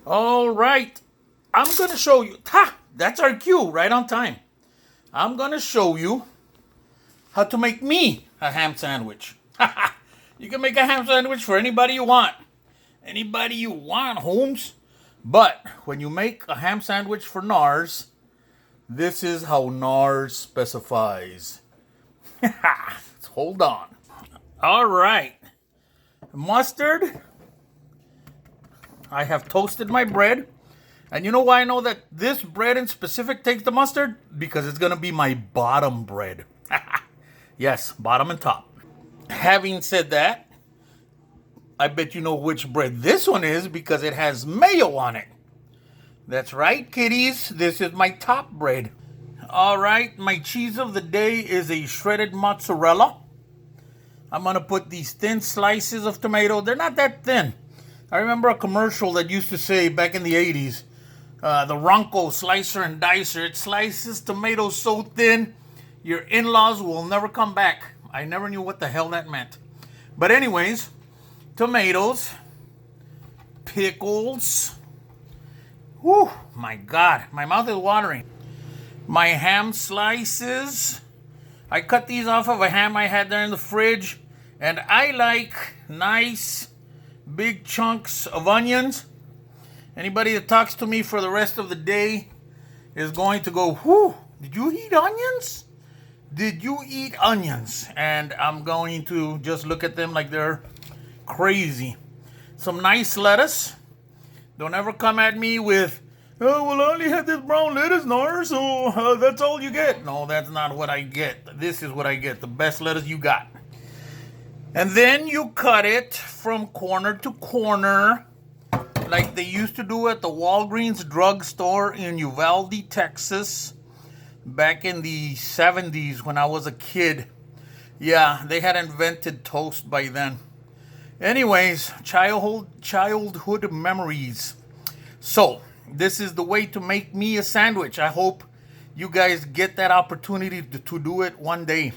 All right. I'm going to show you. Ha! That's our cue, right on time. I'm going to show you how to make me a ham sandwich. You can make a ham sandwich for anybody you want. Anybody you want, Holmes. But when you make a ham sandwich for NARS, this is how NARS specifies. Hold on. All right. Mustard. I have toasted my bread. And you know why I know that this bread in specific takes the mustard? Because it's going to be my bottom bread. Yes, bottom and top. Having said that, I bet you know which bread this one is because it has mayo on it. That's right, kiddies. This is my top bread. All right, my cheese of the day is a shredded mozzarella. I'm going to put these thin slices of tomato. They're not that thin. I remember a commercial that used to say back in the 80s, the Ronco slicer and dicer. It slices tomatoes so thin, your in-laws will never come back. I never knew what the hell that meant. But anyways, tomatoes, pickles. Whew, my God, my mouth is watering. My ham slices. I cut these off of a ham I had there in the fridge. And I like nice big chunks of onions. Anybody that talks to me for the rest of the day is going to go, whew, did you eat onions? Did you eat onions? And I'm going to just look at them like they're crazy. Some nice lettuce. Don't ever come at me with, oh, well, I only had this brown lettuce, Nar, so that's all you get. No, that's not what I get. This is what I get, the best lettuce you got. And then you cut it from corner to corner like they used to do at the Walgreens drugstore in Uvalde, Texas, back in the 70s when I was a kid. Yeah, they had invented toast by then. Anyways, childhood memories. So, this is the way to make me a sandwich. I hope you guys get that opportunity to do it one day.